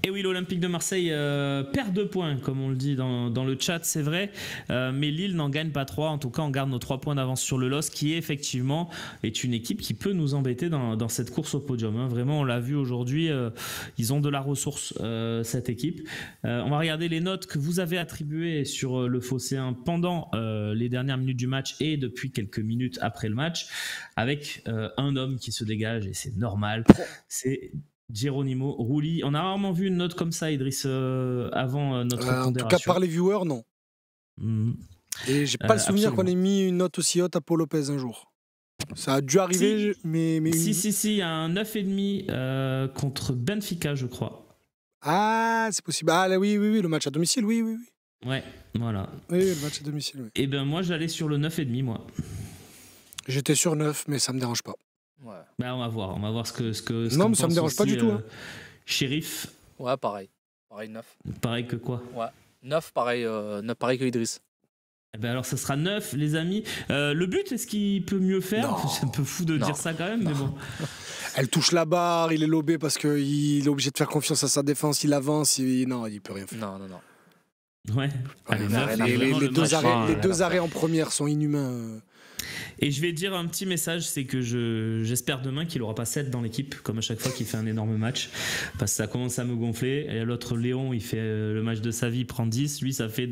Et oui, l'Olympique de Marseille perd 2 points, comme on le dit dans le chat, c'est vrai. Mais Lille n'en gagne pas 3. En tout cas, on garde nos 3 points d'avance sur le LOSC, qui effectivement est une équipe qui peut nous embêter dans cette course au podium. Hein. Vraiment, on l'a vu aujourd'hui, ils ont de la ressource, cette équipe. On va regarder les notes que vous avez attribuées sur le Phocéen pendant les dernières minutes du match et depuis quelques minutes après le match, avec un homme qui se dégage, et c'est normal. C'est Geronimo Rulli. On a rarement vu une note comme ça, Idriss, avant notre En tout cas, par les viewers, non. Et j'ai pas le souvenir qu'on ait mis une note aussi haute à Paul Lopez un jour. Ça a dû arriver, mais... Si, il y a un 9,5 contre Benfica, je crois. Ah, c'est possible. Ah, là, oui, le match à domicile, oui. Ouais, voilà. Oui, le match à domicile, oui. Et ben moi, j'allais sur le 9,5, moi. J'étais sur 9, mais ça me dérange pas. Ouais. Ben, on va voir ce que non, mais ça me dérange pas du tout. Shérif. Ouais, pareil 9. Pareil que quoi? Ouais, 9, pareil que Idriss. Eh ben alors ça sera 9, les amis. Le but, est-ce qu'il peut mieux faire? C'est un peu fou de dire ça quand même, mais bon. Elle touche la barre, il est lobé parce qu'il est obligé de faire confiance à sa défense, il avance, non, il peut rien faire. Non. Ouais. Allez, les deux arrêts en première sont inhumains. Et je vais dire un petit message, c'est que j'espère demain qu'il n'aura pas 7 dans l'équipe, comme à chaque fois qu'il fait un énorme match, parce que ça commence à me gonfler. Et l'autre, Léon, il fait le match de sa vie, il prend 10. Lui, ça fait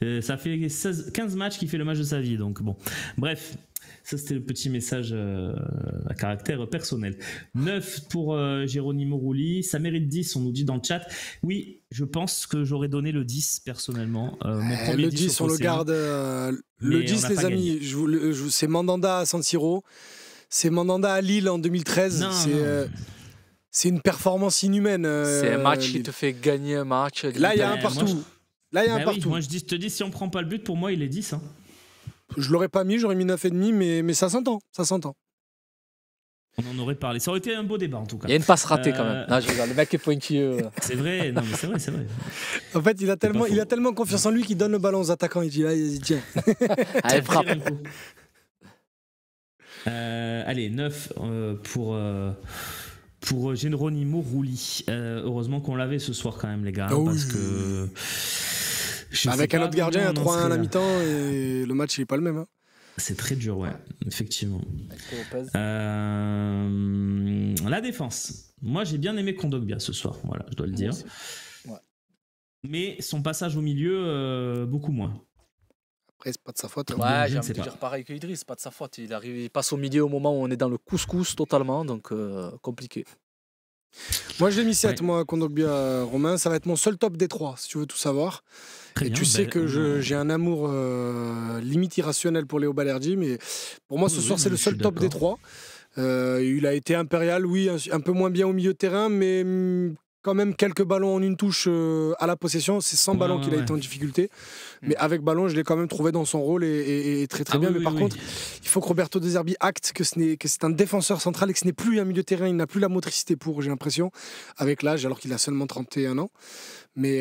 15 matchs qu'il fait le match de sa vie. Donc bon, bref. Ça, c'était le petit message à caractère personnel. 9 pour Geronimo Rulli. Ça mérite 10, on nous dit dans le chat. Oui, je pense que j'aurais donné le 10 personnellement. Mon premier le 10, on le garde. Le 10, les amis, c'est Mandanda à San Siro. C'est Mandanda à Lille en 2013. C'est une performance inhumaine. C'est un match qui te fait gagner un match. Là, il y a un partout. Moi, je te dis, si on prend pas le but, pour moi, il est 10. Hein. Je l'aurais pas mis, j'aurais mis 9,5, mais ça s'entend. On en aurait parlé. Ça aurait été un beau débat en tout cas. Il y a une passe ratée quand même. Non, je regarde, le mec est pointilleux. C'est vrai, non mais c'est vrai. En fait, il a tellement confiance en lui qu'il donne le ballon aux attaquants. Il dit là, tiens. Allez, frappe. Allez, 9 pour Geronimo Rulli. Heureusement qu'on l'avait ce soir quand même les gars, parce que... Avec un autre gardien à 3-1 à la mi-temps, et le match il est pas le même. Hein. C'est très dur, ouais, effectivement. La défense. Moi, j'ai bien aimé Kondogbia ce soir, voilà, je dois le dire. Ouais. Mais son passage au milieu, beaucoup moins. Après, c'est pas de sa faute. Ouais, j'ai envie de dire pareil que Idriss, c'est pas de sa faute. Il passe au milieu au moment où on est dans le couscous totalement, donc compliqué. Moi, je l'ai mis 7, moi, Kondogbia, Romain. Ça va être mon seul top des 3, si tu veux tout savoir. Très bien, tu sais que j'ai un amour limite irrationnel pour Léo Balerdi, mais pour moi, ce soir, c'est le seul top des 3. Il a été impérial, oui, un peu moins bien au milieu de terrain, mais quand même quelques ballons en une touche à la possession. C'est sans ballon qu'il a été en difficulté. Mais avec ballon, je l'ai quand même trouvé dans son rôle et très bien. Mais par contre, il faut que Roberto De Zerbi acte que c'est un défenseur central et que ce n'est plus un milieu de terrain. Il n'a plus la motricité pour, j'ai l'impression, avec l'âge, alors qu'il a seulement 31 ans. Mais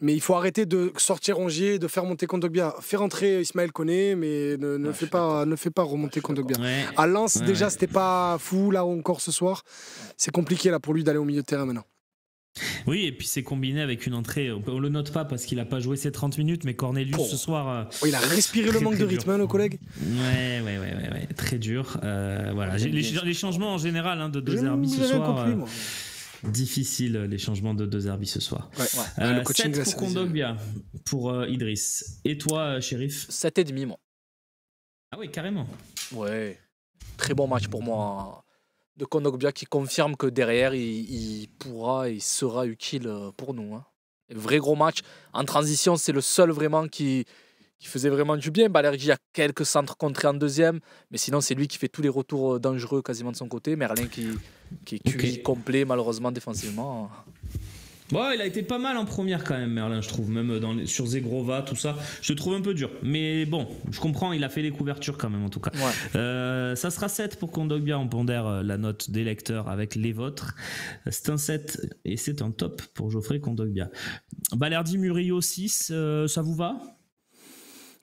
il faut arrêter de sortir Rongier, de faire monter Kondogbia. Fais rentrer Ismaël Koné, mais ne fais pas remonter Kondogbia. À Lens, déjà, c'était pas fou, là encore ce soir. C'est compliqué là pour lui d'aller au milieu de terrain maintenant. Oui, et puis c'est combiné avec une entrée, on le note pas parce qu'il a pas joué ses 30 minutes, mais Cornelius ce soir... il a respiré le manque de rythme, nos collègues. Ouais, très dur. Voilà. Les changements en général de De Zerbi ce soir... Difficile les changements de De Zerbi ce soir. Le coaching 7 pour Kondogbia, pour Idriss. Et toi, Shérif? 7,5 moi. Ah oui, carrément. Ouais, très bon match pour moi de Kondogbia qui confirme que derrière il sera utile pour nous. Hein. Vrai gros match. En transition, c'est le seul vraiment qui faisait vraiment du bien. Balerdi a quelques centres contrés en deuxième, mais sinon c'est lui qui fait tous les retours dangereux quasiment de son côté. Merlin qui est cuit complet malheureusement défensivement. Bon, il a été pas mal en première quand même, Merlin, je trouve, même sur Zegrova, tout ça. Je le trouve un peu dur. Mais bon, je comprends, il a fait les couvertures quand même, en tout cas. Ouais. Ça sera 7 pour Kondogbia, on pondère la note des lecteurs avec les vôtres. C'est un 7 et c'est un top pour Geoffrey Kondogbia. Balerdi, Murillo 6, ça vous va ?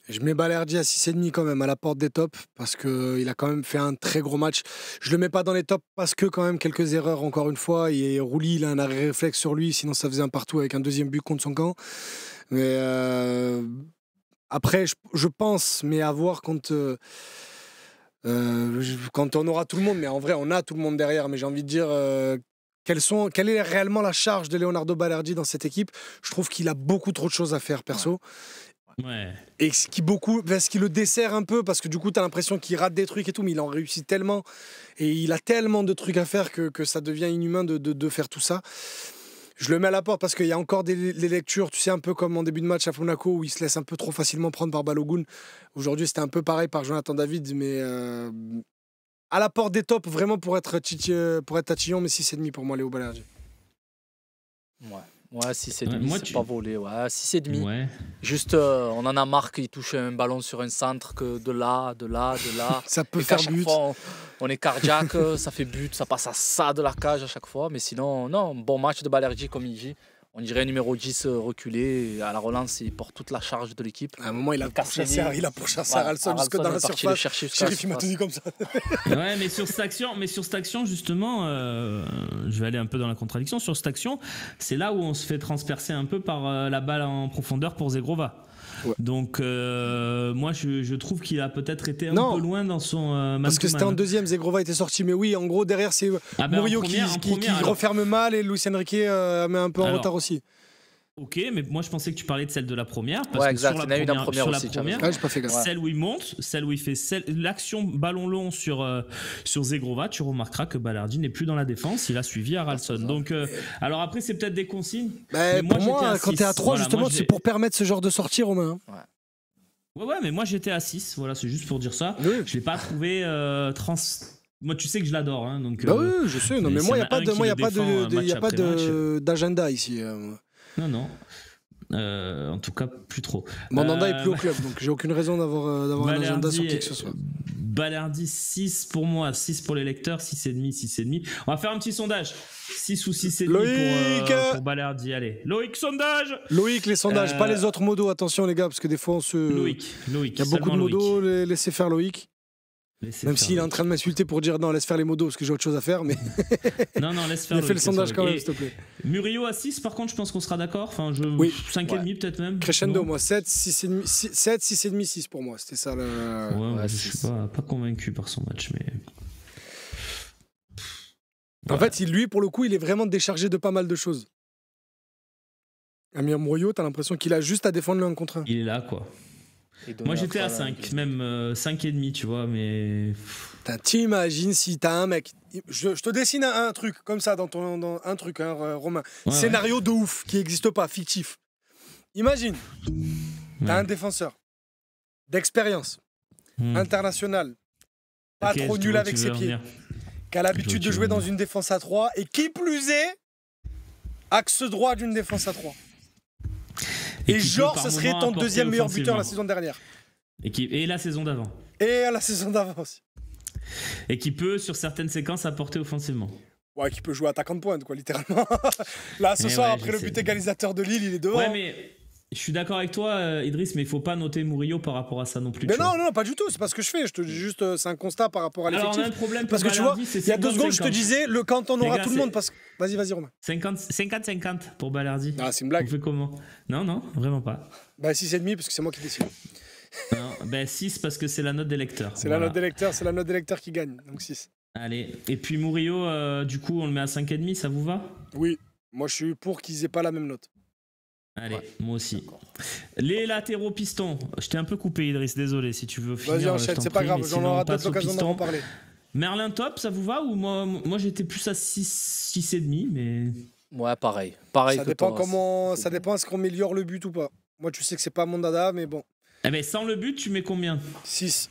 Je mets Balerdi à 6,5 quand même, à la porte des tops, parce qu'il a quand même fait un très gros match. Je le mets pas dans les tops parce que quand même quelques erreurs encore une fois. Et Rouli, il a un arrêt réflexe sur lui, sinon ça faisait un partout avec un deuxième but contre son camp. Mais après, je pense, mais à voir quand on aura tout le monde. Mais en vrai, on a tout le monde derrière. Mais j'ai envie de dire... quelle est réellement la charge de Leonardo Balerdi dans cette équipe? Je trouve qu'il a beaucoup trop de choses à faire, perso. Ouais. Et ce qui le dessert un peu, parce que du coup, tu as l'impression qu'il rate des trucs et tout, mais il en réussit tellement. Et il a tellement de trucs à faire que ça devient inhumain de faire tout ça. Je le mets à la porte parce qu'il y a encore les lectures, tu sais, un peu comme en début de match à Monaco, où il se laisse un peu trop facilement prendre par Balogun. Aujourd'hui, c'était un peu pareil par Jonathan David, mais à la porte des tops, vraiment pour être tatillon, mais 6,5 pour moi, Léo Balerdi. Ouais, 6,5, c'est pas volé. Ouais, 6,5. Ouais. Juste, on en a marre qu'il touche un ballon sur un centre, que de là. Ça peut et faire qu'à chaque but. fois, on est cardiaque, ça fait but, ça passe à ça de la cage à chaque fois. Mais sinon, non, bon match de Balerdi, comme il dit. On dirait un numéro 10 reculé. Et à la relance, il porte toute la charge de l'équipe. À un moment, il a pourchassé Haralson jusque dans la surface. Chérif, il m'a tenu comme ça. Ouais, mais sur cette action, justement, je vais aller un peu dans la contradiction. Sur cette action, c'est là où on se fait transpercer un peu par la balle en profondeur pour Zegrova. Ouais. Donc, moi, je trouve qu'il a peut-être été un peu loin dans son parce que c'était en deuxième, Zegrova était sorti. Mais oui, en gros, derrière, c'est Murillo qui referme mal et Luis Enrique met un peu en retard aussi. Ok, mais moi je pensais que tu parlais de celle de la première. Parce ouais, que exact. Sur il y en a une en première aussi. J'ai pas fait gaffe. Celle où il monte, celle où il fait l'action ballon long sur Zegrova, tu remarqueras que Balerdi n'est plus dans la défense. Il a suivi Haralson. Donc, alors après, c'est peut-être des consignes. Pour moi, quand t'es à 3, voilà, justement, c'est pour permettre ce genre de sortie, Romain. Ouais, mais moi j'étais à 6. Voilà, c'est juste pour dire ça. Oui. Je l'ai pas trouvé Moi, tu sais que je l'adore. Hein, donc, oui, je sais. Non, mais moi, il n'y a pas d'agenda ici. Non. En tout cas, plus trop. Mandanda est plus au club, donc j'ai aucune raison d'avoir un agenda sur qui que ce soit. Balerdi 6 pour moi, 6 pour les lecteurs, 6,5. On va faire un petit sondage. 6 ou 6,5 pour Balerdi. Allez, Loïc, sondage. Loïc, les sondages, pas les autres modos. Attention les gars, parce que des fois on se... Loïc. Il y a beaucoup de modos, laissez faire Loïc. Même s'il est en train de m'insulter pour dire non, laisse faire les modos parce que j'ai autre chose à faire, mais. non, laisse faire. Mais fais le sondage quand même, s'il te plaît. Murillo à 6, par contre, je pense qu'on sera d'accord. Enfin, 5,5 peut-être même. Crescendo, moi, 7, 6,5, 6 pour moi. C'était ça le. Ouais, je suis pas convaincu par son match, mais. En fait, lui, pour le coup, il est vraiment déchargé de pas mal de choses. Amir Murillo, t'as l'impression qu'il a juste à défendre le 1 contre 1. Il est là, quoi. Moi j'étais à 5, même 5,5, tu vois, mais. T'imagines si t'as un mec. Je te dessine un truc comme ça dans un truc, hein, Romain. Scénario de ouf qui n'existe pas, fictif. Imagine, t'as un défenseur d'expérience, international, pas trop nul avec ses pieds, qui a l'habitude de jouer dans une défense à 3 et qui plus est, axe droit d'une défense à 3. Et genre, ça serait ton deuxième meilleur buteur la saison dernière. Et la saison d'avant. Et la saison d'avant aussi. Et qui peut, sur certaines séquences, apporter offensivement. Ouais, qui peut jouer attaquant de pointe, quoi, littéralement. Là, ce soir, après le but égalisateur de Lille, il est devant. Ouais, mais je suis d'accord avec toi, Idriss, mais il faut pas noter Murillo par rapport à ça non plus. Mais non, pas du tout. C'est pas ce que je fais. Je te dis juste, c'est un constat par rapport à l'effectif. Alors, on a un problème parce que tu vois, il y a 2 secondes, je te disais, quand on aura tout le monde. Parce que... Vas-y, Romain. 50-50 pour Balerdi. Ah, c'est une blague. On fait comment? Non, vraiment pas. 6,5 parce que c'est moi qui décide. Non, 6 parce que c'est la note des lecteurs. C'est la note des lecteurs qui gagne. Donc 6. Allez. Et puis Murillo, du coup, on le met à 5,5, ça vous va? Oui. Moi, je suis pour qu'ils aient pas la même note. Allez, moi aussi. Les latéraux pistons. Je t'ai un peu coupé, Idriss, désolé. Si tu veux finir. Vas-y, enchaîne, c'est pas grave, j'en aurai peut-être l'occasion d'en parler. Merlin top, ça vous va? Ou moi j'étais plus à 6,5, mais. Ouais, pareil. Ça dépend ça dépend est-ce qu'on améliore le but ou pas. Moi, tu sais que c'est pas mon dada, mais bon. Eh ben, sans le but, tu mets combien? 6.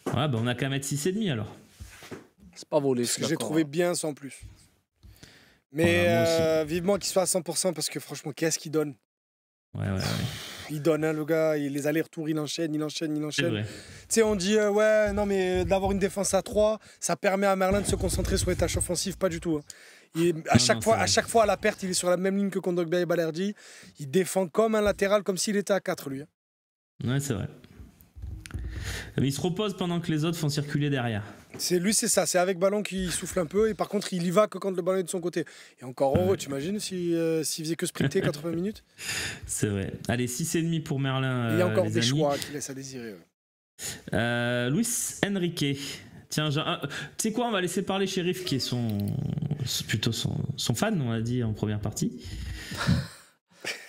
Ouais, on a qu'à mettre 6,5 alors. C'est pas volé. Parce que j'ai trouvé bien sans plus. Mais vivement qu'il soit à 100% parce que franchement, qu'est-ce qu'il donne? Ouais. Il donne, hein, le gars, les allers-retours, il enchaîne. Tu sais, on dit, non, mais d'avoir une défense à 3, ça permet à Merlin de se concentrer sur les tâches offensives, pas du tout. Hein. À chaque fois, à la perte, il est sur la même ligne que Kondogbia et Balerdi. Il défend comme un latéral, comme s'il était à 4, lui. Hein. Ouais, c'est vrai. Mais il se repose pendant que les autres font circuler derrière. C'est ça, c'est avec ballon qu'il souffle un peu et par contre il y va que quand le ballon est de son côté. Et encore heureux, t'imagines s'il faisait que sprinter 80 minutes. C'est vrai. Allez, 6,5 pour Merlin. Il y a encore les des amis. choix qui laissent à désirer. Luis Enrique. Tiens, tu sais quoi, on va laisser parler Sheriff qui est plutôt son fan, on l'a dit en première partie.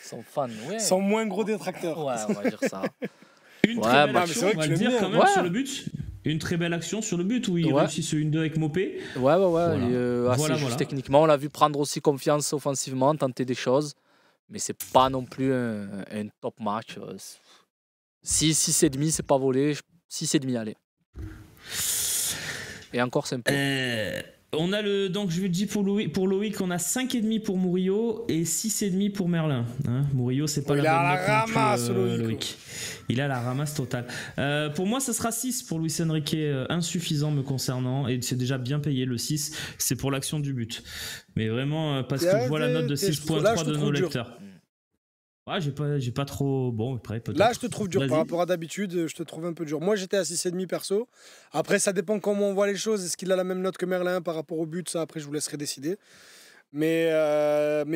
Son fan, ouais. Son moins gros détracteur. Ouais, on va dire ça. Une très belle action, c'est vrai on va que le tu dire l'aimes quand bien. même sur le but. Une très belle action sur le but où il réussit ce 1-2 avec Mopé. Ouais. Voilà. Assez juste techniquement. On l'a vu prendre aussi confiance offensivement, tenter des choses. Mais c'est pas non plus un top match. 6,5, c'est pas volé. 6,5, allez. Et encore, c'est un peu. On a donc je vous dis pour Loïc, on a 5,5 pour Murillo et 6,5 pour Merlin. Hein, Murillo, c'est pas il la a bonne la note ramasse, non plus, Loïc. Il a la ramasse totale. Pour moi, ça sera 6 pour Luis Enrique, insuffisant me concernant, et c'est déjà bien payé le 6, c'est pour l'action du but. Mais vraiment, parce que je vois la note de 6.3 de nos lecteurs. Ouais, j'ai pas trop. Bon, après, peut-être. Là, je te trouve dur par rapport à d'habitude. Je te trouve un peu dur. Moi, j'étais à 6,5 perso. Après, ça dépend comment on voit les choses. Est-ce qu'il a la même note que Merlin par rapport au but? Ça, après, je vous laisserai décider. Mais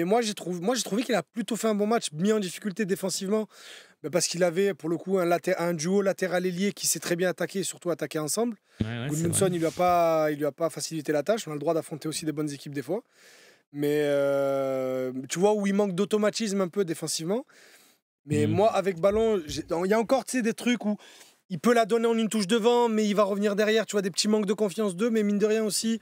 moi, j'ai trouvé qu'il a plutôt fait un bon match, mis en difficulté défensivement. Parce qu'il avait, pour le coup, un duo latéral ailier qui s'est très bien attaqué et surtout attaqué ensemble. Gudmundsson, il lui a pas facilité la tâche. On a le droit d'affronter aussi des bonnes équipes des fois. Mais tu vois où il manque d'automatisme un peu défensivement. Mais moi, avec ballon, il y a encore des trucs où il peut la donner en une touche devant, mais il va revenir derrière. Tu vois, des petits manques de confiance d'eux, mais mine de rien aussi,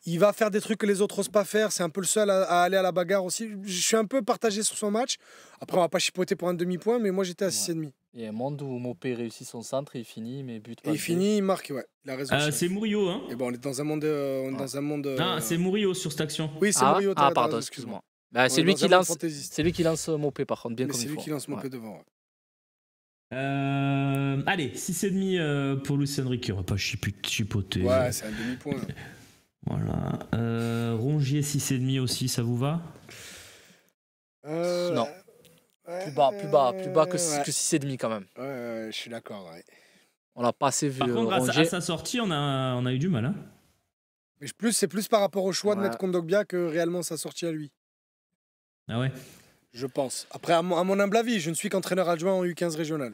il va faire des trucs que les autres n'osent pas faire. C'est un peu le seul à aller à la bagarre aussi. Je suis un peu partagé sur son match. Après, on va pas chipoter pour un demi-point, mais moi, j'étais à 6,5. Il y a un monde où Mopé réussit son centre et il finit, mais but pas. Et il finit, il marque, ouais. Il a raison. C'est Murillo, hein. Et bon, on est dans un monde. Non, c'est Murillo sur cette action. Oui, c'est Murillo. Pardon, excuse-moi. Bah, c'est lui qui lance Mopé, par contre, bien comme il faut. C'est lui qui lance Mopé devant. Ouais. Allez, 6,5 pour Luis Enrique. On va pas chipoter. Ouais, c'est un demi-point. Voilà. Rongier 6,5 aussi, ça vous va? Non. Plus bas que 6,5 quand même. Ouais, je suis d'accord. Ouais. On l'a pas assez vu. Par contre, à sa sortie, on a eu du mal. Hein. Mais c'est plus par rapport au choix de mettre Kondogbia que réellement sa sortie à lui. Ah ouais. Je pense. Après, à mon humble avis, je ne suis qu'entraîneur adjoint en U15 régional.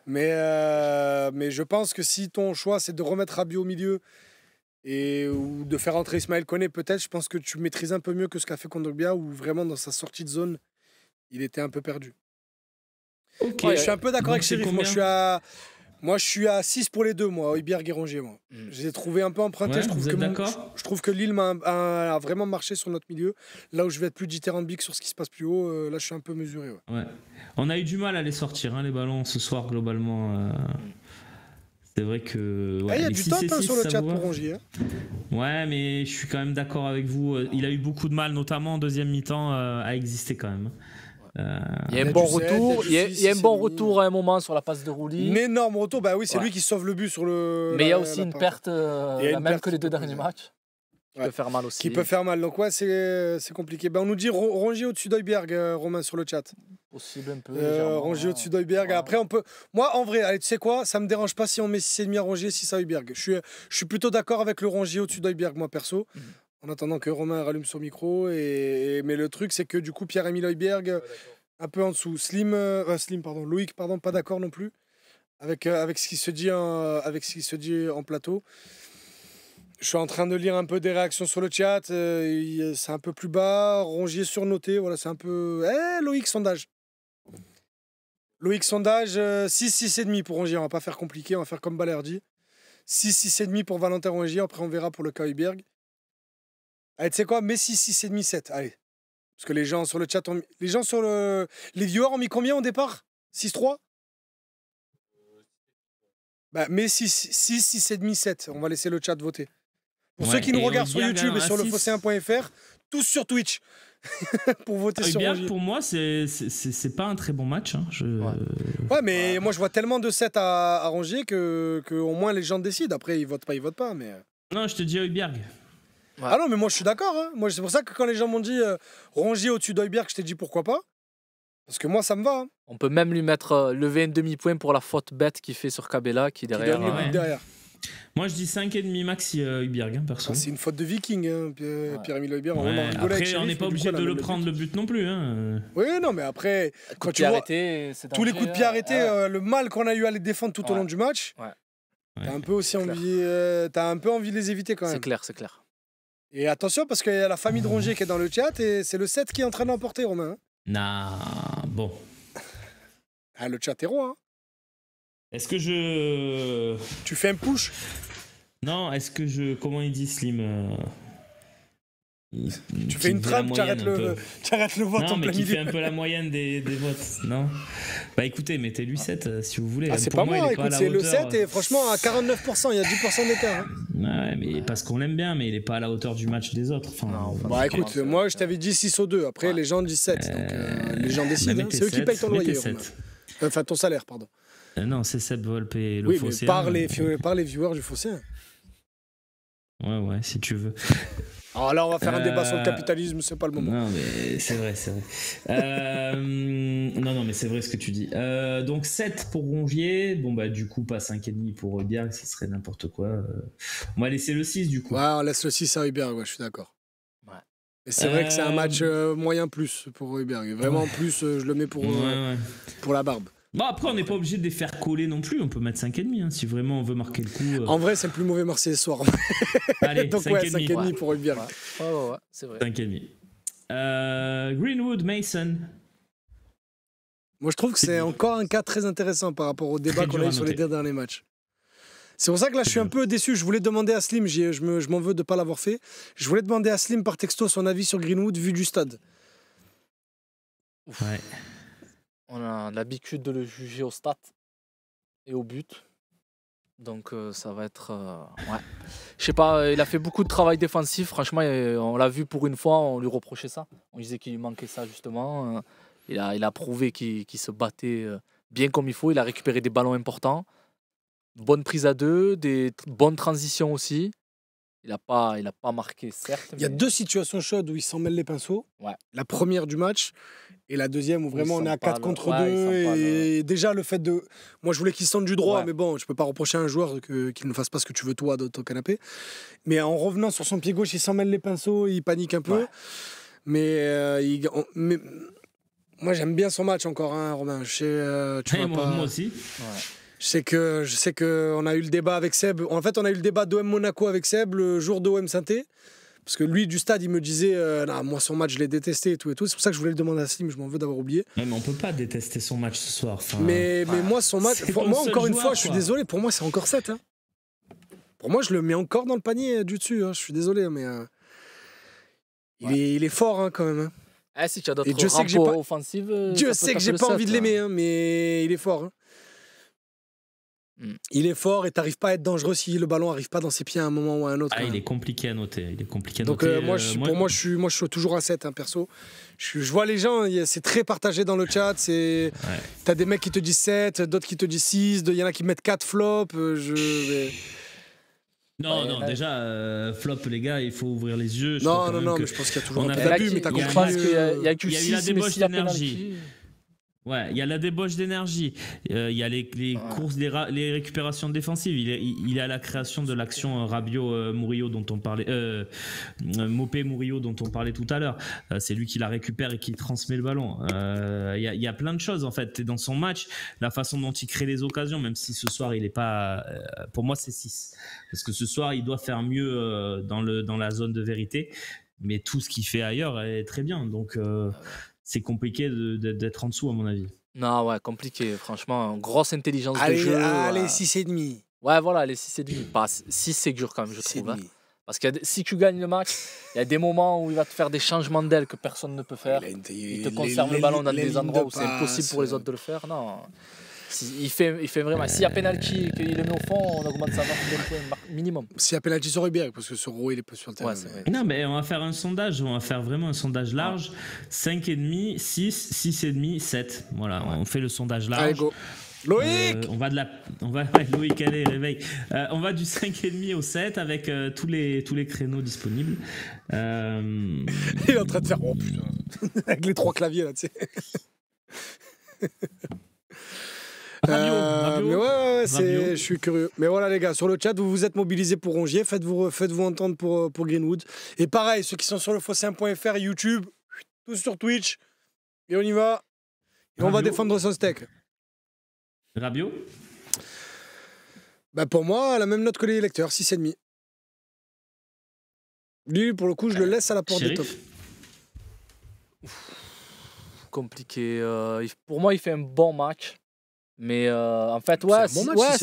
Mais je pense que si ton choix, c'est de remettre Rabiot au milieu ou de faire entrer Ismaël Koné, peut-être, je pense que tu maîtrises un peu mieux que ce qu'a fait Kondogbia, où vraiment, dans sa sortie de zone, il était un peu perdu. Ok. Ouais, je suis un peu d'accord avec Chérif. Moi, je suis à 6 pour les deux, moi, Højbjerg et Rongier. Moi. Je les ai trouvés un peu empruntés. Ouais, je trouve que Lille a vraiment marché sur notre milieu. Là où je vais être plus dithyrambique sur ce qui se passe plus haut, là, je suis un peu mesuré. Ouais. On a eu du mal à les sortir, hein, les ballons, ce soir, globalement. C'est vrai que... Il y a du top sur le chat pour Rongier. Ouais, mais je suis quand même d'accord avec vous. Il a eu beaucoup de mal, notamment en deuxième mi-temps, à exister quand même. Il y a un bon retour. Il y a un bon retour à un moment sur la passe de Roulis. Un énorme retour. Bah oui, c'est lui qui sauve le but sur le. Mais il y a aussi une perte, la même que les deux derniers matchs. Qui peut faire mal aussi. Qui peut faire mal. Donc ouais, c'est compliqué. On nous dit Rongier au-dessus d'Højbjerg, Romain, sur le chat. Possible un peu. Rongier au-dessus d'Højbjerg. Après, on peut. Moi, en vrai, allez, tu sais quoi, ça me dérange pas si on met 6,5 à Rongier, 6 à Højbjerg. Je suis plutôt d'accord avec le Rongier au-dessus d'Højbjerg, moi perso. En attendant que Romain rallume son micro. Mais le truc, c'est que du coup, Pierre-Emile Højbjerg, un peu en dessous. Loïc, pas d'accord non plus avec ce qui se dit en plateau. Je suis en train de lire un peu des réactions sur le chat. C'est un peu plus bas. Rongier surnoté. Voilà, c'est un peu. Loïc, sondage. 6, 6,5 pour Rongier. On va pas faire compliqué, on va faire comme Balerdi. 6, 6,5 pour Valentin Rongier. Après, on verra pour le cas Højbjerg. Allez, tu sais quoi, mets 6, 6,5, 7. Allez. Parce que les gens sur le chat les viewers ont mis combien au départ? 6-3? Mets 6, 6,5, 7. On va laisser le chat voter. Pour ceux qui nous regardent sur YouTube et sur lefosséen.fr, tous sur Twitch. Pour voter sur Rongier. Pour moi, c'est pas un très bon match. Hein. Ouais, mais moi, je vois tellement de 7 à Rongier que au moins les gens décident. Après, ils votent pas. Mais... Non, je te dis Højbjerg. Ouais. Ah non, mais moi je suis d'accord. Hein. Moi, c'est pour ça que quand les gens m'ont dit Rongier au-dessus d'Højbjerg, je t'ai dit pourquoi pas. Parce que moi, ça me va. Hein. On peut même lui mettre lever un demi-point pour la faute bête qu'il fait sur Cabella, qui derrière. Qui donne le but derrière. Moi, je dis 5,5 maxi Hubierg, hein, perso. C'est une faute de Viking, hein, Pierre-Emile Hubierg. Après, on n'est pas obligé de le prendre le but non plus. Hein. Oui, non, mais après, quand tu vois tous les coups de pied arrêtés, le mal qu'on a eu à les défendre tout au long du match, t'as un peu aussi envie, t'as un peu envie de les éviter quand même. C'est clair, c'est clair. Et attention, parce qu'il y a la famille de Rongier qui est dans le chat et c'est le 7 qui est en train d'emporter, Romain. Non, bon. Ah, le chat est roi. Hein. Est-ce que je... Tu fais un push? Non, est-ce que je... Comment il dit Slim Tu fais une trappe, tu arrêtes le vote en plein milieu. Non, mais qui fait un peu la moyenne des votes, non? Bah écoutez, mettez-lui 7 si vous voulez. Ah, c'est pas moi, écoute, c'est le 7 et franchement, à 49%, il y a 10% d'écart. Hein. Ouais, mais parce qu'on l'aime bien, mais il est pas à la hauteur du match des autres. Enfin, bah écoute, moi je t'avais dit 6-2, après les gens disent 7, donc les gens décident. Hein. C'est eux qui payent ton loyer. Enfin, ton salaire, pardon. Non, c'est Seb Volpe et le Fosséen. Oui, mais par les viewers du Fosséen. Ouais, si tu veux. Alors là, on va faire un débat sur le capitalisme, c'est pas le moment. Non, mais c'est vrai. Non, mais c'est vrai ce que tu dis. Donc 7 pour Rongier. Bon, bah, du coup, pas 5,5 pour Hubierg, ce serait n'importe quoi. On va laisser le 6, du coup. Ouais, on laisse le 6 à Hubierg, je suis d'accord. Ouais. Et c'est vrai que c'est un match moyen plus pour Hubierg. Vraiment, plus, je le mets pour la barbe. Bon, après, on n'est pas obligé de les faire coller non plus. On peut mettre 5,5 si vraiment on veut marquer le coup. En vrai, c'est le plus mauvais Marseillais ce soir. Allez, donc 5,5 pour Hubierg. Ouais, c'est vrai. 5,5. Greenwood, Mason. Moi, je trouve que c'est encore un cas très intéressant par rapport au débat qu'on a eu sur les derniers matchs. C'est pour ça que là, je suis un peu déçu. Je voulais demander à Slim, je m'en veux de ne pas l'avoir fait. Je voulais demander à Slim par texto son avis sur Greenwood vu du stade. Ouais. On a l'habitude de le juger au stats et au but. Donc ça va être... ouais. Je sais pas, il a fait beaucoup de travail défensif. Franchement, on l'a vu pour une fois, on lui reprochait ça. On disait qu'il lui manquait ça justement. Il a prouvé qu'il se battait bien comme il faut. Il a récupéré des ballons importants. Bonne prise à deux, des bonnes transitions aussi. Il a pas marqué, certes. Il y a 2 situations chaudes où il s'en mêle les pinceaux. Ouais. La première du match et la deuxième où vraiment on est à 4 contre 2. Et déjà, le fait de... Moi, je voulais qu'il sente du droit, mais bon, je peux pas reprocher à un joueur qu'il ne fasse pas ce que tu veux toi de ton canapé. Mais en revenant sur son pied gauche, il s'en mêle les pinceaux, il panique un peu. Ouais. Mais moi, j'aime bien son match encore, hein, Romain. Moi aussi. Ouais. Je sais que on a eu le débat avec Seb. En fait, on a eu le débat d'OM Monaco avec Seb le jour d'OM Saint-Étienne. Parce que lui, du stade, il me disait moi, son match, je l'ai détesté et tout. C'est pour ça que je voulais le demander à Slim. Je m'en veux d'avoir oublié. Mais on peut pas détester son match ce soir. Mais moi, son match, moi, encore une fois, je suis désolé. Pour moi, c'est encore 7. Hein. Pour moi, je le mets encore dans le panier du dessus. Hein. Je suis désolé, mais il est fort hein, quand même. Hein. Si tu as d'autres rampes offensives, Dieu sait que j'ai pas envie de l'aimer, hein, mais il est fort. Hein. Il est fort et t'arrives pas à être dangereux si le ballon arrive pas dans ses pieds à un moment ou à un autre. Il est compliqué à noter. Donc pour moi, je suis toujours à 7, hein, perso. Je vois les gens, c'est très partagé dans le chat. T'as des mecs qui te disent 7, d'autres qui te disent 6, il y en a qui mettent 4 flops. Non, déjà, flop, les gars, il faut ouvrir les yeux. Non, mais je pense qu'il y a toujours un peu d'abus, mais t'as compris. Il y a eu la débauche d'énergie. Ouais, il y a la débauche d'énergie, il y a les courses, les récupérations défensives, il est à la création de l'action Rabiot-Murillo dont on parlait, Mopé-Murillo dont on parlait tout à l'heure. C'est lui qui la récupère et qui transmet le ballon. Il y a plein de choses en fait. Et dans son match, la façon dont il crée les occasions, même si ce soir il est pas, pour moi c'est 6. Parce que ce soir il doit faire mieux dans la zone de vérité, mais tout ce qu'il fait ailleurs est très bien. Donc c'est compliqué d'être en dessous, à mon avis. Non, ouais, compliqué. Franchement, grosse intelligence de jeu. Allez, 6,5. Ouais, voilà, les 6,5. Pas 6, c'est dur quand même, je trouve. Hein. Parce que si tu gagnes le match, il y a des moments où il va te faire des changements d'aile que personne ne peut faire. Il te conserve le ballon dans des endroits où c'est impossible pour les autres de le faire. Non. Il fait vraiment. S'il y a penalty et qu'il le met au fond, on augmente sa marque d'un point minimum. S'il y a penalty sur Hubierg, parce que sur Rowe, il est pas sur le terrain. Ouais, non, mais on va faire un sondage. On va faire vraiment un sondage large. 5,5, 6, 6,5, 7. Voilà, on fait le sondage large. Allez, go. Loïc Loïc, allez, réveille. On va du 5,5 au 7 avec tous les créneaux disponibles. Il est en train de faire oh putain avec les 3 claviers là, tu sais. Rabiot. Mais ouais, je suis curieux. Mais voilà les gars, sur le chat, vous vous êtes mobilisés pour Rongier, faites-vous entendre pour Greenwood. Et pareil, ceux qui sont sur le Phocéen.fr, YouTube, tous sur Twitch, et on y va. Et on va défendre son steak. Rabiot. Bah pour moi, la même note que les lecteurs, 6,5. Lui, pour le coup, je le laisse à la porte des tops. Compliqué. Pour moi, il fait un bon match. Mais en fait, ouais, c'est un bon match,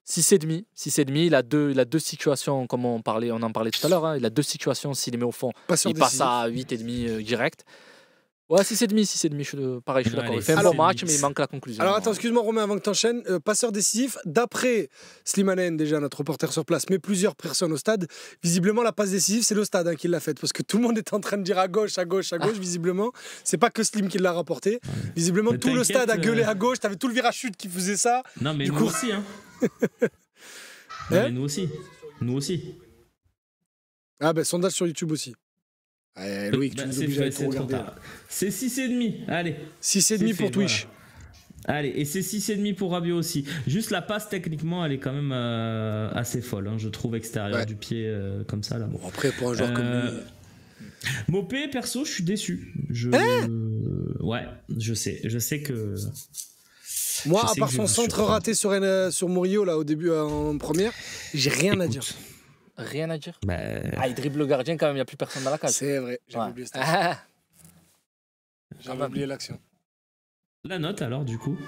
6,5. 6,5. Il a deux situations, comme on en parlait tout à l'heure. Hein, il a deux situations. S'il les met au fond, il passe à 8,5 direct. Ouais, 6,5. Pareil, je suis d'accord. Il fait un bon match, mais il manque la conclusion. Alors attends, excuse-moi Romain, avant que tu enchaînes. Passeur décisif, d'après Slimane, déjà notre reporter sur place, mais plusieurs personnes au stade, visiblement la passe décisive, c'est le stade qui l'a faite. Parce que tout le monde est en train de dire à gauche, visiblement. C'est pas que Slim qui l'a rapporté. Visiblement, tout le stade a gueulé à gauche. T'avais tout le virage chute qui faisait ça. Non, mais nous aussi. Hein. Non, mais nous aussi. Ah ben, sondage sur YouTube aussi. Loïc, tu nous obliges à tout regarder. C'est 6,5. Allez. 6,5 pour Twitch. Voilà. Allez, et c'est 6,5 pour Rabiot aussi. Juste la passe, techniquement, elle est quand même assez folle. Hein, je trouve extérieur du pied comme ça. Là. Bon, après, pour un joueur comme lui. Mopé, perso, je suis déçu. Ouais, je sais que. Moi, à part son centre raté sur Murillo, là, au début, en première, j'ai rien à dire. Rien à dire. Il dribble le gardien quand même, il n'y a plus personne dans la cage. C'est vrai, j'avais oublié ça. J'avais oublié l'action. La note alors, du coup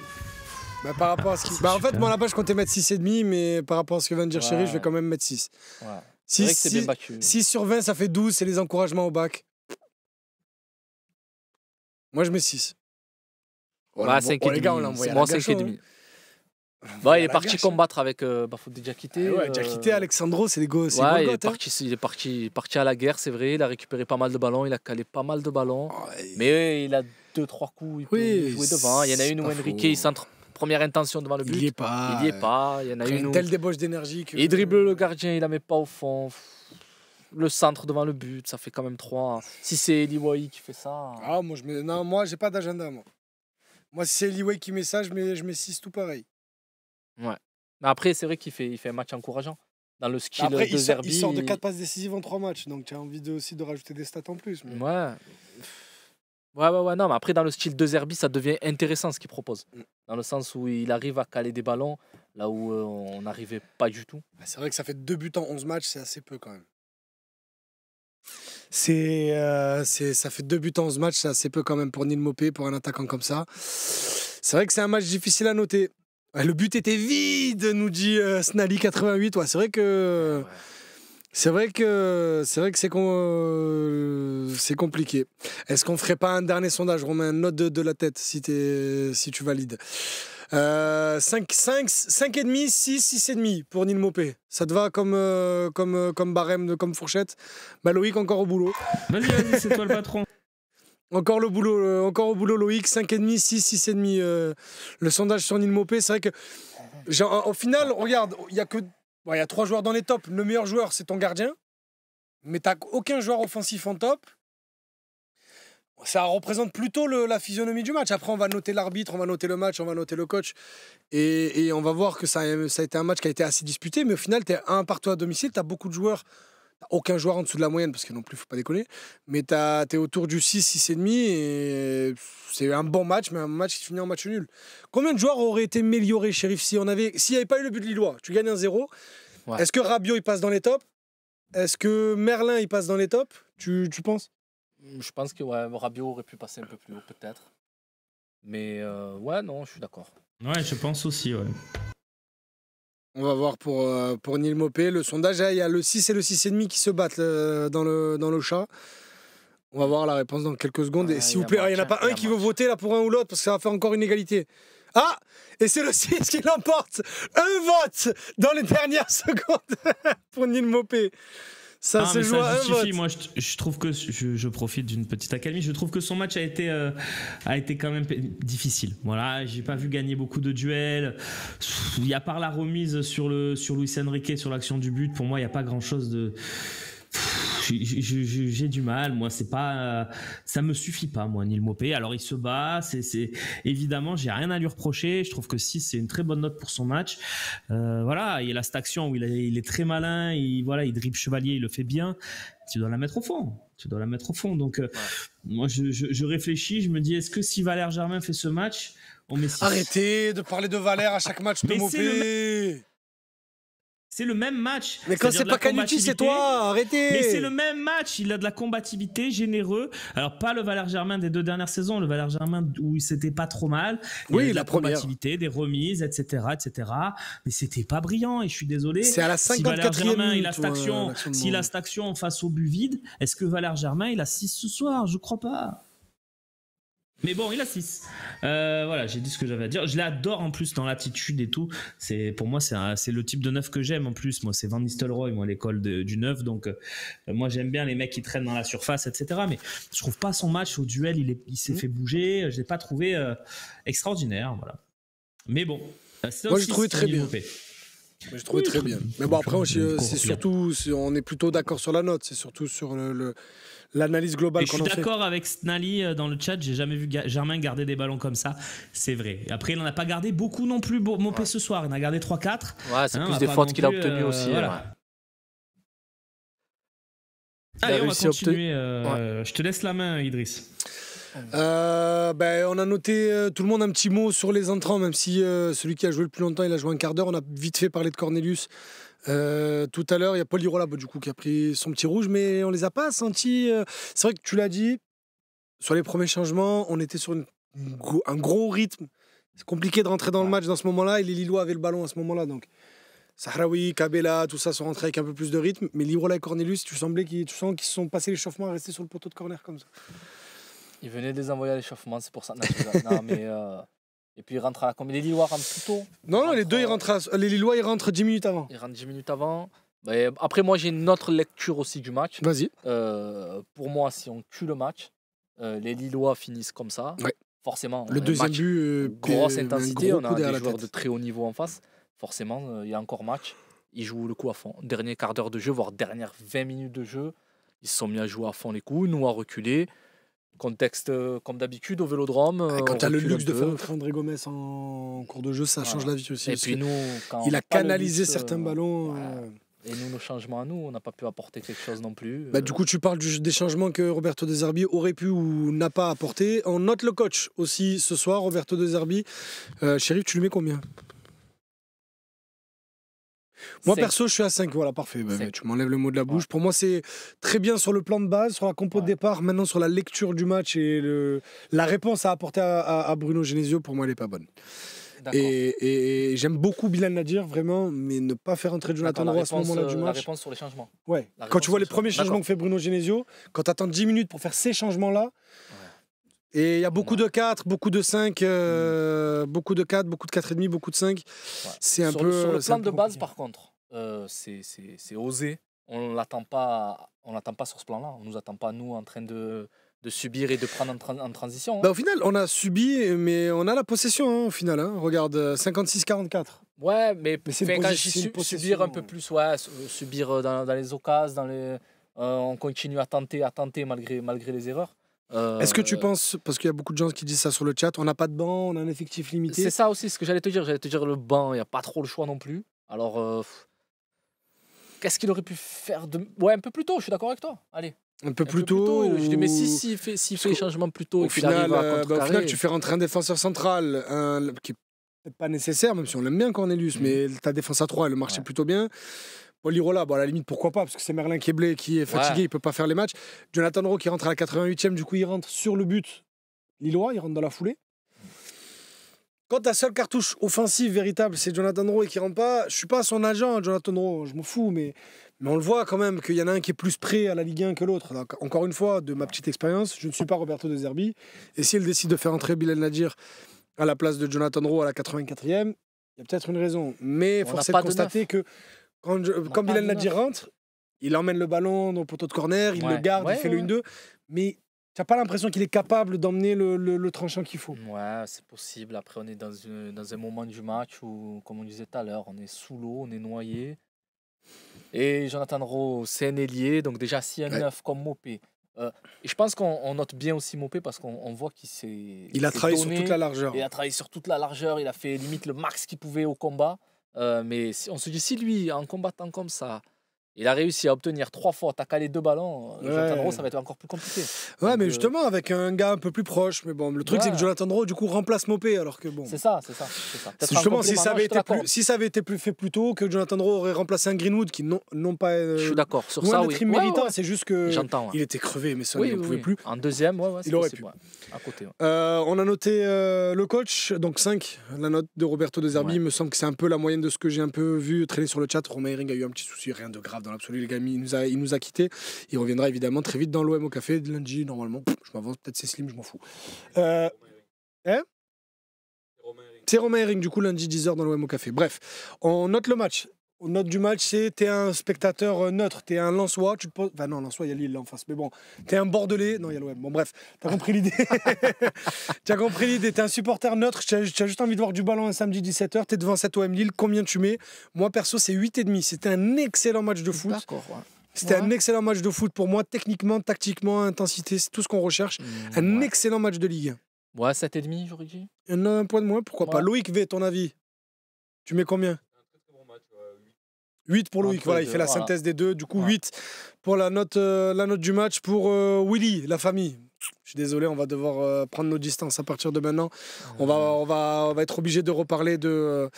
par rapport à ce qui. En fait, moi là-bas, je comptais mettre 6,5, mais par rapport à ce que vient de dire Chéri, je vais quand même mettre 6. Ouais. 6 sur 20, ça fait 12, c'est les encouragements au bac. Moi, je mets 6. Voilà, 5,5. Les gars, on l'a envoyé. Moi, 5,5. Il est parti combattre avec Bafou Diakité. Diakité, Alexandro, c'est des gosses. Il est parti à la guerre, c'est vrai. Il a récupéré pas mal de ballons, il a calé pas mal de ballons. Mais il a 2-3 coups, il peut jouer devant. Il y en a une où Enrique, il centre première intention devant le but. Il n'y est pas. Il y en a une telle débauche d'énergie. Il dribble le gardien, il la met pas au fond. Le centre devant le but, ça fait quand même 3. Si c'est Eliwai qui fait ça. Moi, j'ai pas d'agenda, moi. Si c'est Eliwai qui met ça, je mets 6 tout pareil. Ouais. Mais après, c'est vrai qu'il fait un match encourageant. Dans le skill de Zerbi. Il sort de 4 passes décisives en 3 matchs, donc tu as envie aussi de rajouter des stats en plus. Mais... Ouais, non, mais après, dans le style de Zerbi, ça devient intéressant ce qu'il propose. Dans le sens où il arrive à caler des ballons là où on n'arrivait pas du tout. C'est vrai que ça fait 2 buts en 11 matchs, c'est assez peu quand même. Ça fait 2 buts en 11 matchs, c'est assez peu quand même pour Neil Mopé, pour un attaquant comme ça. C'est vrai que c'est un match difficile à noter. Le but était vide, nous dit Snally88. Ouais, c'est vrai que c'est compliqué. Est-ce qu'on ferait pas un dernier sondage, Romain, note de la tête si tu valides. 5,5, 6,5 pour Neil Mopé. Ça te va comme barème, comme fourchette? Loïc, encore au boulot. Vas-y, c'est toi le patron. Encore au boulot Loïc, 5,5, 6, 6,5. Le sondage sur Neil Mopé, c'est vrai que au final, regarde, il y a 3 joueurs dans les tops. Le meilleur joueur, c'est ton gardien, mais t'as aucun joueur offensif en top. Ça représente plutôt la physionomie du match. Après, on va noter l'arbitre, on va noter le match, on va noter le coach, et on va voir que ça a été un match qui a été assez disputé, mais au final, t'es un partout à domicile, t'as beaucoup de joueurs. Aucun joueur en dessous de la moyenne, parce que non plus, faut pas déconner. Mais t'es autour du 6, 6,5, et c'est un bon match, mais un match qui finit en match nul. Combien de joueurs auraient été améliorés, Shérif, s'il n'y avait pas eu le but de Lillois? Tu gagnes 1-0. Ouais. Est-ce que Rabiot, il passe dans les tops? Est-ce que Merlin, il passe dans les tops? Tu penses? Je pense que Rabiot aurait pu passer un peu plus haut, peut-être. Mais non, je suis d'accord. Ouais, je pense aussi, ouais. On va voir pour Neil Mopé. Le sondage, il y a le 6 et le 6,5 qui se battent dans le chat. On va voir la réponse dans quelques secondes. Et s'il vous plaît, il n'y en a pas un qui veut voter là pour un ou l'autre, parce que ça va faire encore une égalité. Ah! Et c'est le 6 qui l'emporte. Un vote dans les dernières secondes pour Neil Mopé. Ça se joue à un vote. Moi, je trouve que je profite d'une petite accalmie. Je trouve que son match a été quand même difficile. Voilà, j'ai pas vu gagner beaucoup de duels. Il y a par la remise sur Luis Enrique sur l'action du but. Pour moi, il y a pas grand chose de. J'ai du mal, moi, c'est pas, ça me suffit pas, moi, Neal Maupay. Alors, il se bat, évidemment, j'ai rien à lui reprocher. Je trouve que 6, c'est une très bonne note pour son match. Voilà, il y a cette action où il est très malin, il dribble Chevalier, il le fait bien. Tu dois la mettre au fond. Donc, moi, je réfléchis, je me dis, est-ce que si Valère Germain fait ce match, on met 6? Arrêtez de parler de Valère à chaque match de Maupay. C'est le même match. Mais quand c'est pas Canuti, c'est toi. Arrêtez. Mais c'est le même match. Il a de la combativité, généreux. Alors, pas le Valère Germain des 2 dernières saisons. Le Valère Germain où c'était pas trop mal. Il a de la combativité, des remises, etc. Mais c'était pas brillant. Et je suis désolé. C'est à la 54e minute. S'il a cette action face au but vide, est-ce que Valère Germain, il a 6 ce soir? Je crois pas. Mais bon, il a 6. Voilà, j'ai dit ce que j'avais à dire. Je l'adore en plus dans l'attitude et tout. Pour moi, c'est le type de neuf que j'aime en plus. Moi, c'est Van Nistelrooy, moi, l'école du neuf. Donc, moi, j'aime bien les mecs qui traînent dans la surface, etc. Mais je trouve pas son match au duel. Il s'est fait bouger. Je l'ai pas trouvé extraordinaire. Voilà. Mais bon. Moi, je trouvais très bien. Je trouvais très bien. Mais bon, après, c'est surtout, on est plutôt d'accord sur la note. C'est surtout sur l'analyse globale qu'on en fait. Je suis d'accord avec Snally dans le chat. J'ai jamais vu Germain garder des ballons comme ça. C'est vrai. Et après, il n'en a pas gardé beaucoup non plus, Maupay, ce soir. Il en a gardé 3-4. Ouais, c'est plus des fautes qu'il a obtenues aussi. Voilà. Allez, on va continuer. Je te laisse la main, Idriss. On a noté tout le monde un petit mot sur les entrants, même si celui qui a joué le plus longtemps, il a joué un quart d'heure. On a vite fait parler de Cornelius. Tout à l'heure, il y a Paul Lirola du coup, qui a pris son petit rouge, mais on les a pas sentis. C'est vrai que tu l'as dit, sur les premiers changements, on était sur un gros rythme. C'est compliqué de rentrer dans le match dans ce moment-là, et les Lillois avaient le ballon à ce moment-là. Donc, Sahraoui, Kabela, tout ça sont rentrés avec un peu plus de rythme. Mais Lirola et Cornelius, tu sens qu'ils se sont passés l'échauffement à rester sur le poteau de corner comme ça. Ils venaient des envoyer à l'échauffement, c'est pour ça. Non, mais et puis ils rentrent à combien? Les Lillois rentrent plus tôt? Non, les deux, les Lillois, ils rentrent 10 minutes avant. Ils rentrent 10 minutes avant. Après, moi, j'ai une autre lecture aussi du match. Vas-y. Pour moi, si on tue le match, les Lillois finissent comme ça. Ouais. Forcément. Le deuxième but, grosse intensité. On a des joueurs de très haut niveau en face. Forcément, il y a encore match. Ils jouent le coup à fond. Dernier quart d'heure de jeu, voire dernière 20 minutes de jeu, ils se sont mis à jouer à fond les coups, nous à reculer. Contexte comme d'habitude au Vélodrome. Quand tu as le luxe de faire entrer André Gomes en cours de jeu, ça change la vie aussi. Et puis nous, il a canalisé certains ballons. Et nous, nos changements à nous, on n'a pas pu apporter quelque chose non plus. Du coup, tu parles des changements que Roberto De Zerbi aurait pu ou n'a pas apporté. On note le coach aussi ce soir, Roberto De Zerbi. Chérif, tu lui mets combien? Moi, 5. Perso, je suis à 5. Voilà, parfait. Tu m'enlèves le mot de la bouche. Pour moi, c'est très bien sur le plan de base, sur la compo de départ. Maintenant, sur la lecture du match et la réponse à apporter à Bruno Genesio, pour moi, elle n'est pas bonne. Et j'aime beaucoup Bilal Nadir, vraiment, mais ne pas faire entrer Jonathan Roux à ce moment-là du match. La réponse sur les changements. Ouais. Quand tu vois les premiers changements que fait Bruno Genesio, quand tu attends 10 minutes pour faire ces changements-là, et il y a beaucoup de 4, beaucoup de 5, beaucoup de 4, beaucoup de 4,5, beaucoup de 5. C'est un peu. Sur le plan de base, par contre, c'est osé. On l'attend pas sur ce plan-là. On nous attend pas, nous, en train de subir et de prendre en transition. Au final, on a subi, mais on a la possession, au final. Regarde, 56-44. Ouais, mais quand subir un peu plus, subir dans les occasions, on continue à tenter malgré les erreurs. Est-ce que tu penses, parce qu'il y a beaucoup de gens qui disent ça sur le chat, on n'a pas de banc, on a un effectif limité? C'est ça aussi ce que j'allais te dire. J'allais te dire le banc, il n'y a pas trop le choix non plus. Alors, qu'est-ce qu'il aurait pu faire un peu plus tôt, je suis d'accord avec toi. Allez. Un peu plus tôt. Je dis, mais s'il fait les changements plus tôt, au final, tu fais rentrer un défenseur central qui n'est peut-être pas nécessaire, même si on l'aime bien Cornelius, mais ta défense à 3, elle marchait plutôt bien. Paul Lirola, à la limite, pourquoi pas, parce que c'est Merlin Keblé qui est fatigué, il ne peut pas faire les matchs. Jonathan Roux qui rentre à la 88e, du coup, il rentre sur le but lillois, il rentre dans la foulée. Quand ta seule cartouche offensive véritable, c'est Jonathan Roux et qui ne rentre pas, je ne suis pas son agent, Jonathan Roux, je m'en fous, mais on le voit quand même qu'il y en a un qui est plus prêt à la Ligue 1 que l'autre. Donc, encore une fois, de ma petite expérience, je ne suis pas Roberto De Zerbi. Et s'il décide de faire entrer Bilal Nadir à la place de Jonathan Roux à la 84e, il y a peut-être une raison. Mais force est de constater que quand Bilal Nadir rentre, il emmène le ballon dans le poteau de corner, il le garde, il fait le 1-2. Mais tu n'as pas l'impression qu'il est capable d'emmener le tranchant qu'il faut. Ouais, c'est possible. Après, on est dans un moment du match où, comme on disait tout à l'heure, on est sous l'eau, on est noyé. Et Jonathan Rowe, c'est un ailier. Donc déjà, si un 9 comme Mopé. Et je pense qu'on note bien aussi Mopé parce qu'on voit qu'il s'est. Il a travaillé sur toute la largeur. Il a travaillé sur toute la largeur. Il a fait limite le max qu'il pouvait au combat. Mais on se dit, si lui, en combattant comme ça, il a réussi à obtenir 3 fautes, à caler 2 ballons, Jonathan Rowe, ça va être encore plus compliqué. Ouais, donc, mais justement, avec un gars un peu plus proche. Mais bon, le truc, c'est que Jonathan Rowe, du coup, remplace Mopé, alors que bon. C'est ça. Justement, si ça avait été fait plus tôt, que Jonathan Rowe aurait remplacé un Greenwood qui n'ont pas. Je suis d'accord sur loin ça. d'être imméritant, c'est juste que. Il était crevé, mais ça, il ne pouvait plus. En deuxième, il aurait pu. À côté. On a noté le coach, donc 5, la note de Roberto De Zerbi. Il me semble que c'est un peu la moyenne de ce que j'ai un peu vu traîner sur le chat. Romain Hering a eu un petit souci, rien de grave dans l'absolu, les gars. Il nous a quittés. Il reviendra évidemment très vite dans l'OM au café lundi, normalement. Je m'avance, peut-être c'est Slim, je m'en fous. C'est Romain Hering, du coup, lundi 10h dans l'OM au café. Bref, on note le match. On note du match, c'est t'es un spectateur neutre, t'es un Lensois, tu te poses. Enfin non, Lensois, il y a Lille là en face, mais bon, t'es un Bordelais, non, il y a l'OM. Bon, bref, t'as compris l'idée. T'es un supporter neutre, tu as juste envie de voir du ballon un samedi 17h, t'es devant cette OM Lille, combien tu mets? Moi, perso, c'est 8,5. C'était un excellent match de foot. D'accord, ouais. C'était un excellent match de foot pour moi, techniquement, tactiquement, intensité, c'est tout ce qu'on recherche. Un excellent match de Ligue 1. Ouais, 7,5, j'aurais dit. Un point de moins, pourquoi pas. Loïc V, ton avis? Tu mets combien? 8 pour Loïc, voilà, il fait la synthèse des deux. Du coup, 8 pour la note du match. Pour Willy, la famille. Je suis désolé, on va devoir prendre nos distances à partir de maintenant. On va être obligé de reparler de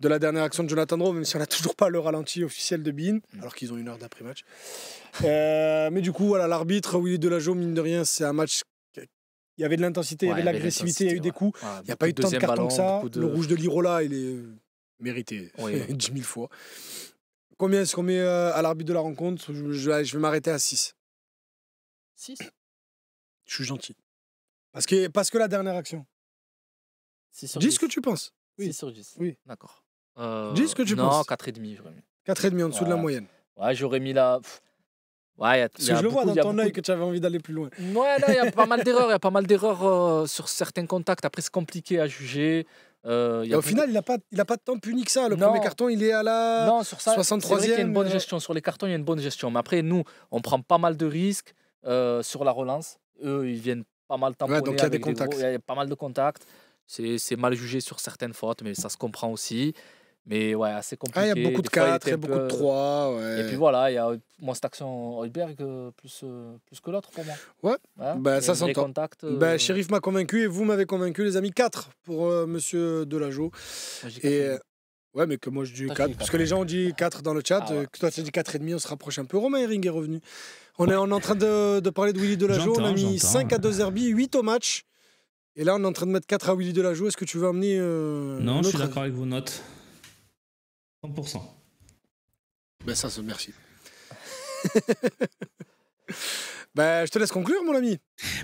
la dernière action de Jonathan Rowe, même si on n'a toujours pas le ralenti officiel de Bein, alors qu'ils ont 1 heure d'après-match. Mais du coup, voilà, l'arbitre, Willy Delageau, mine de rien, c'est un match. Il y avait de l'intensité, il y avait de l'agressivité, il y a eu des coups. Il n'y a pas eu tant de cartons que ça. Le rouge de Lirola, il est mérité 10 000 fois. Combien est-ce qu'on met à l'arbitre de la rencontre? Je vais m'arrêter à 6. 6? Je suis gentil. Parce que la dernière action. 6 sur 10 10. ce que tu penses. 6 sur 10. Oui. D'accord. 10 ce que tu penses. Non, 4,5, j'aurais mis. 4,5 en dessous de la moyenne. Ouais, j'aurais mis la. Parce que je le vois dans ton œil que tu avais envie d'aller plus loin. Ouais, il y a pas mal d'erreurs. Il y a pas mal d'erreurs sur certains contacts. Après, c'est compliqué à juger. Au final, il n'a pas tant puni que ça. Le premier carton, il est à la sur ça, 63e. C'est vrai qu'il y a une bonne gestion. Sur les cartons, il y a une bonne gestion. Mais après, nous, on prend pas mal de risques sur la relance. Eux, ils viennent pas mal tamponner. Donc il y a des contacts. Il y a pas mal de contacts. C'est mal jugé sur certaines fautes, mais ça se comprend aussi. Mais ouais, assez compliqué. Il y a beaucoup de 4, il y a beaucoup de 3. Ouais. Et puis voilà, il y a moi cette action Højbjerg plus que l'autre pour moi. Ouais, ça s'entend. Shérif m'a convaincu et vous m'avez convaincu, les amis. 4 pour monsieur Delageau. Ouais, mais que moi je dis 4. Parce que les gens ont dit 4 dans le chat. Que toi tu as dit 4,5, on se rapproche un peu. Romain Hering est revenu. On est en train de parler de Willy Delageau. On a mis 5 à 2 Zerbi, 8 au match. Et là, on est en train de mettre 4 à Willy Delageau. Est-ce que tu veux amener. Non, je suis d'accord avec vos notes. 100%. Ça, merci. Je te laisse conclure, mon ami.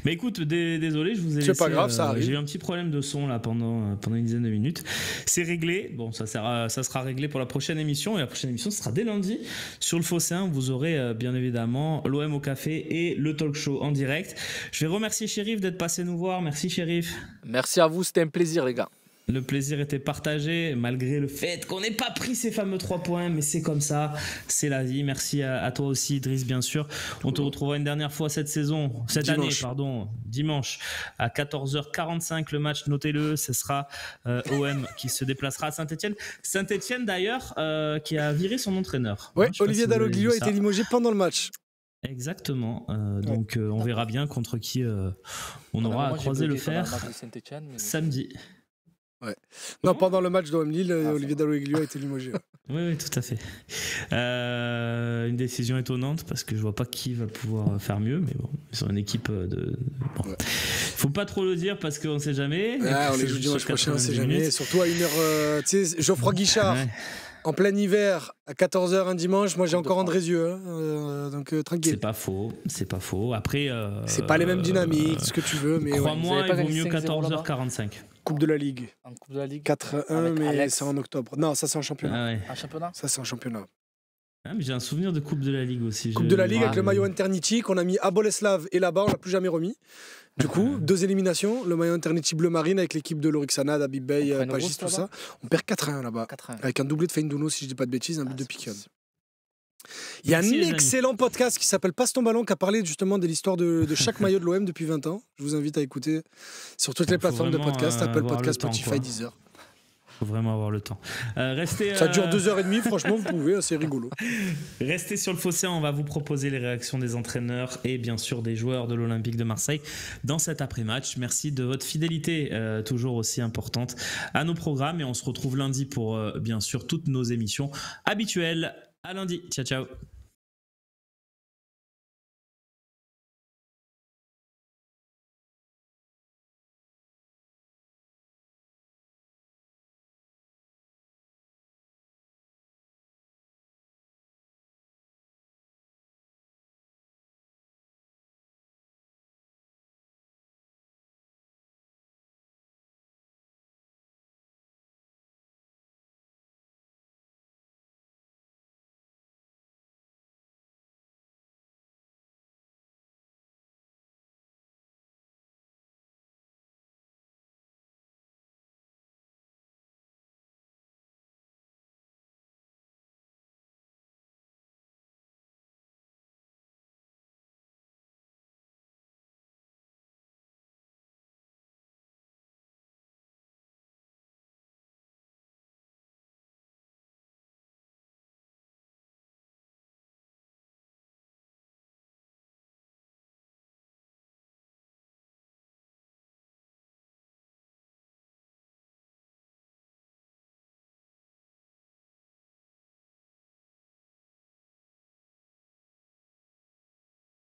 Mais écoute, désolé, je vous ai laissé. C'est pas grave, ça arrive. J'ai eu un petit problème de son là pendant une dizaine de minutes. C'est réglé. Bon, ça sera réglé pour la prochaine émission. Et la prochaine émission, ce sera dès lundi. Sur le Phocéen, vous aurez bien évidemment l'OM au café et le talk show en direct. Je vais remercier Chérif d'être passé nous voir. Merci, Chérif. Merci à vous, c'était un plaisir, les gars. Le plaisir était partagé, malgré le fait qu'on n'ait pas pris ces fameux 3 points, mais c'est comme ça, c'est la vie. Merci à toi aussi, Idriss, bien sûr. On te retrouvera une dernière fois cette année, dimanche, à 14h45, le match, notez-le, ce sera OM qui se déplacera à Saint-Etienne. Saint-Etienne, d'ailleurs, qui a viré son entraîneur. Oui, Olivier Dalloglio a été limogé pendant le match. Exactement, donc on verra bien contre qui on aura à croiser le fer samedi. Ouais. Non, pendant le match d'OM Lille, Olivier Dalloglio a été limogé. Oui, tout à fait. Une décision étonnante parce que je vois pas qui va pouvoir faire mieux, mais bon, ils sont une équipe de. Bon. Ouais. Faut pas trop le dire parce qu'on sait jamais. On les joue dimanche prochain, on sait jamais. Surtout à 1h. Tu sais, Geoffroy Guichard. Ouais. En plein hiver, à 14h un dimanche, moi j'ai encore Andrézieux, donc tranquille. C'est pas faux. Après, c'est pas les mêmes dynamiques, ce que tu veux, mais crois-moi, il vaut mieux 14h45. Coupe de la Ligue. En Coupe de la Ligue. 4-1, mais Alex. C'est en octobre. Non, ça c'est en championnat. Un championnat. Ça c'est en championnat. Mais j'ai un souvenir de Coupe de la Ligue aussi. Coupe de la Ligue avec le maillot Internity qu'on a mis à Boleslav et là-bas, on l'a plus jamais remis. Du coup, 2 éliminations, le maillot Internity bleu marine avec l'équipe de Lorixana, Habib Bey, Pagis, tout ça. On perd 4-1 là-bas. 4-1. Avec un doublé de Feindouno, si je dis pas de bêtises, un but de Piquion. Il y a un excellent podcast qui s'appelle Passe ton ballon qui a parlé justement de l'histoire de chaque maillot de l'OM depuis 20 ans. Je vous invite à écouter sur toutes les plateformes de podcast, Apple Podcast, Spotify, Deezer. Faut vraiment avoir le temps. Ça dure 2h30, franchement, vous pouvez, c'est rigolo. Restez sur le fossé, on va vous proposer les réactions des entraîneurs et bien sûr des joueurs de l'Olympique de Marseille dans cet après-match. Merci de votre fidélité, toujours aussi importante à nos programmes, et on se retrouve lundi pour bien sûr toutes nos émissions habituelles. À lundi, ciao ciao.